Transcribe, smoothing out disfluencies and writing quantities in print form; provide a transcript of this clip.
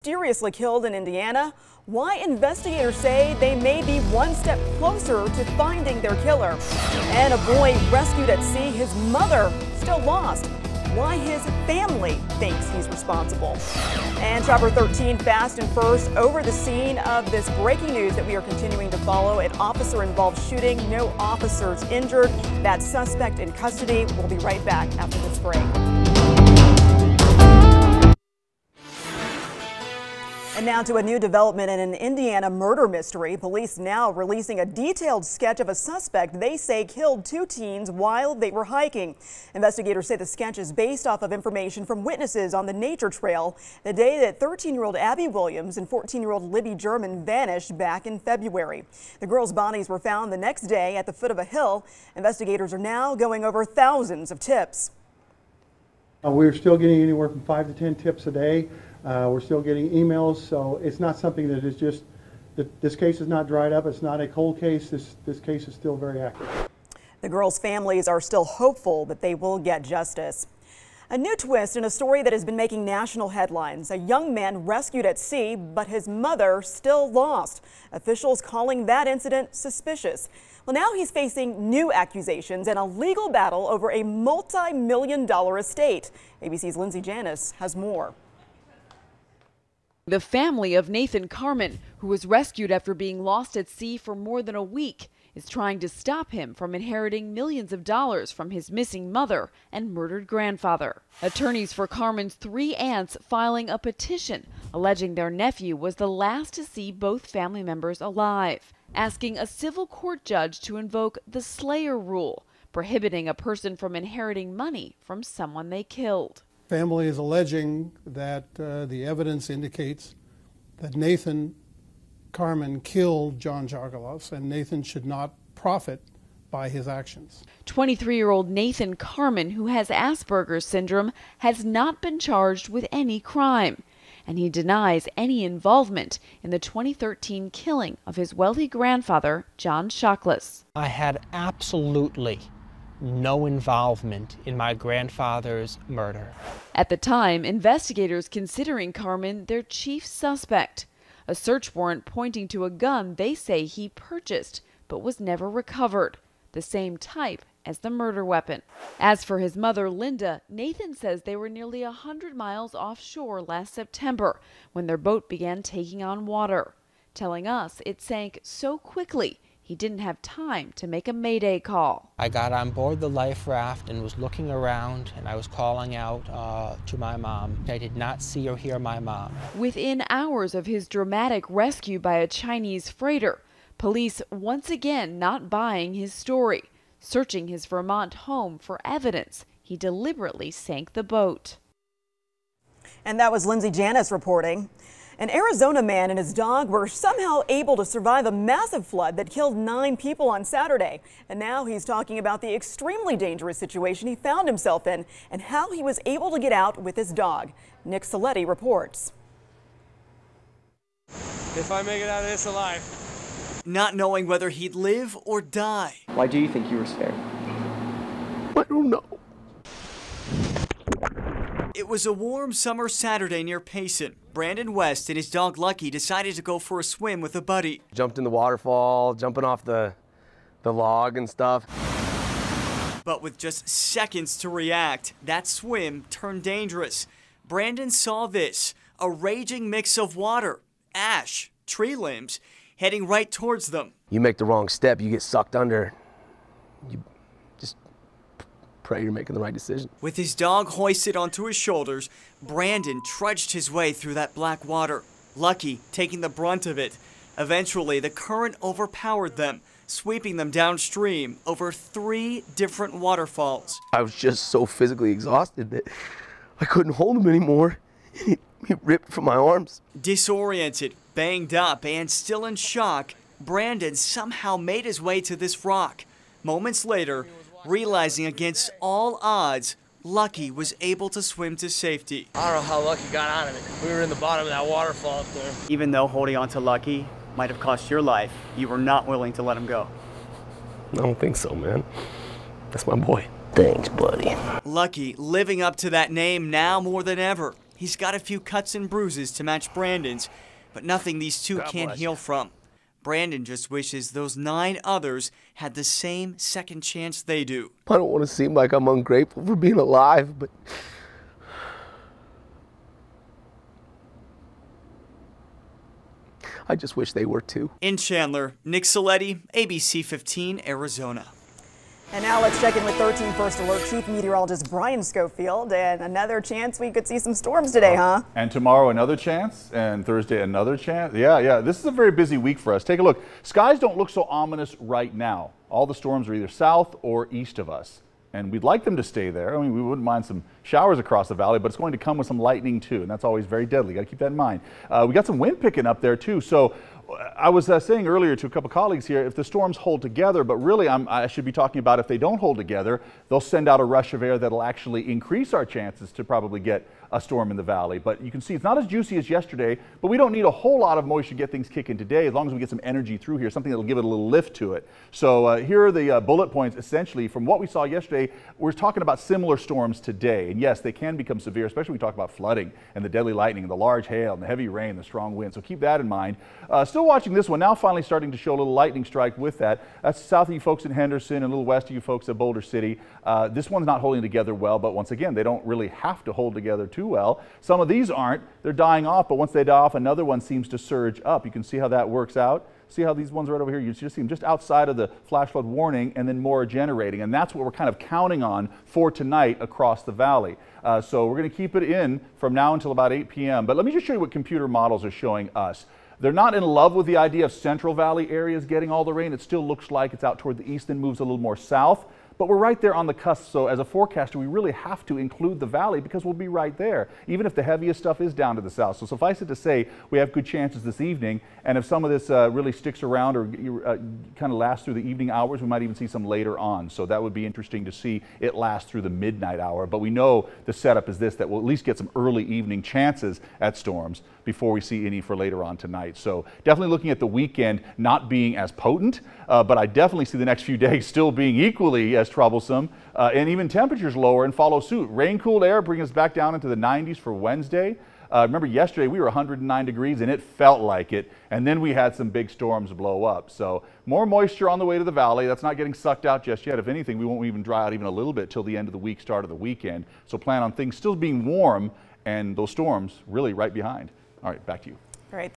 mysteriously killed in Indiana, why investigators say they may be one step closer to finding their killer, and a boy rescued at sea, his mother still lost, why his family thinks he's responsible. And Chopper 13 fast and first over the scene of this breaking news that we are continuing to follow. An officer-involved shooting, no officers injured. That suspect in custody. We'll be right back after this break. And now to a new development in an Indiana murder mystery. Police now releasing a detailed sketch of a suspect they say killed two teens while they were hiking. Investigators say the sketch is based off of information from witnesses on the nature trail the day that 13-year-old Abby Williams and 14-year-old Libby German vanished back in February. The girls' bodies were found the next day at the foot of a hill. Investigators are now going over thousands of tips. We're still getting anywhere from 5 to 10 tips a day. We're still getting emails, so it's not something that is just, this case is not dried up. It's not a cold case. This case is still very active. The girls' families are still hopeful that they will get justice. A new twist in a story that has been making national headlines. A young man rescued at sea, but his mother still lost. Officials calling that incident suspicious. Well, now he's facing new accusations and a legal battle over a multi-million-dollar estate. ABC's Lindsay Janis has more. The family of Nathan Carmen, who was rescued after being lost at sea for more than a week, is trying to stop him from inheriting millions of dollars from his missing mother and murdered grandfather. Attorneys for Carmen's three aunts filing a petition alleging their nephew was the last to see both family members alive, asking a civil court judge to invoke the Slayer rule, prohibiting a person from inheriting money from someone they killed. Family is alleging that the evidence indicates that Nathan Carmen killed John Jargalos, and Nathan should not profit by his actions. 23-year-old Nathan Carmen, who has Asperger's syndrome, has not been charged with any crime, and he denies any involvement in the 2013 killing of his wealthy grandfather, John Shockless. I had absolutely no involvement in my grandfather's murder. At the time, investigators considering Carmen their chief suspect. A search warrant pointing to a gun they say he purchased but was never recovered, the same type as the murder weapon. As for his mother, Linda, Nathan says they were nearly 100 miles offshore last September when their boat began taking on water, telling us it sank so quickly he didn't have time to make a mayday call. I got on board the life raft and was looking around, and I was calling out to my mom. I did not see or hear my mom. Within hours of his dramatic rescue by a Chinese freighter, police once again not buying his story, searching his Vermont home for evidence he deliberately sank the boat. And that was Lindsay Janis reporting. An Arizona man and his dog were somehow able to survive a massive flood that killed 9 people on Saturday. And now he's talking about the extremely dangerous situation he found himself in and how he was able to get out with his dog. Nick Saletti reports. If I make it out of this alive. Not knowing whether he'd live or die. Why do you think you were spared? I don't know. It was a warm summer Saturday near Payson. Brandon West and his dog Lucky decided to go for a swim with a buddy. Jumped in the waterfall, jumping off the log and stuff. But with just seconds to react, that swim turned dangerous. Brandon saw this, a raging mix of water, ash, tree limbs, heading right towards them. You make the wrong step, you get sucked under. You just pray you're making the right decision. With his dog hoisted onto his shoulders, Brandon trudged his way through that black water, Lucky taking the brunt of it. Eventually, the current overpowered them, sweeping them downstream over 3 different waterfalls. I was just so physically exhausted that I couldn't hold him anymore. He ripped from my arms. Disoriented, banged up, and still in shock, Brandon somehow made his way to this rock. Moments later, realizing against all odds, Lucky was able to swim to safety. I don't know how Lucky got out of it. We were in the bottom of that waterfall up there. Even though holding on to Lucky might have cost your life, you were not willing to let him go. I don't think so, man. That's my boy. Thanks, buddy. Lucky living up to that name now more than ever. He's got a few cuts and bruises to match Brandon's, but nothing these two can't heal from. Brandon just wishes those 9 others had the same second chance they do. I don't want to seem like I'm ungrateful for being alive, but I just wish they were too. In Chandler, Nick Saletti, ABC 15, Arizona. And now let's check in with 13 First Alert Chief Meteorologist Brian Schofield. And another chance we could see some storms today, huh? And tomorrow another chance, and Thursday another chance. Yeah, this is a very busy week for us. Take a look. Skies don't look so ominous right now. All the storms are either south or east of us. And we'd like them to stay there. I mean, we wouldn't mind some showers across the valley, but it's going to come with some lightning too, and that's always very deadly. Got to keep that in mind. We got some wind picking up there too. So I was saying earlier to a couple colleagues here, if the storms hold together, but really I should be talking about if they don't hold together, they'll send out a rush of air that'll actually increase our chances to probably get a storm in the valley. But you can see it's not as juicy as yesterday, but we don't need a whole lot of moisture to get things kicking today as long as we get some energy through here, something that'll give it a little lift to it. So here are the bullet points essentially from what we saw yesterday. We're talking about similar storms today. And yes, they can become severe, especially when we talk about flooding and the deadly lightning and the large hail and the heavy rain, the strong wind. So keep that in mind. Still watching this one, now finally starting to show a little lightning strike with that. That's south of you folks in Henderson and a little west of you folks at Boulder City. This one's not holding together well, but once again, they don't really have to hold together too well. Some of these aren't. They're dying off, but once they die off, another one seems to surge up. You can see how that works out. See how these ones right over here, you just see them just outside of the flash flood warning and then more are generating. And that's what we're kind of counting on for tonight across the valley. So we're going to keep it in from now until about 8 p.m. But let me just show you what computer models are showing us. They're not in love with the idea of Central Valley areas getting all the rain. It still looks like it's out toward the east and moves a little more south. But we're right there on the cusp, so as a forecaster, we really have to include the valley because we'll be right there, even if the heaviest stuff is down to the south. So suffice it to say, we have good chances this evening, and if some of this really sticks around or kind of lasts through the evening hours, we might even see some later on. So that would be interesting to see it last through the midnight hour. But we know the setup is this, that we'll at least get some early evening chances at storms before we see any for later on tonight. So definitely looking at the weekend not being as potent, but I definitely see the next few days still being equally as troublesome, and even temperatures lower and follow suit. Rain-cooled air bring us back down into the 90s for Wednesday. Remember yesterday we were 109 degrees and it felt like it, and then we had some big storms blow up. So more moisture on the way to the valley. That's not getting sucked out just yet. If anything, we won't even dry out even a little bit till the end of the week, start of the weekend. So plan on things still being warm and those storms really right behind. All right, back to you. All right.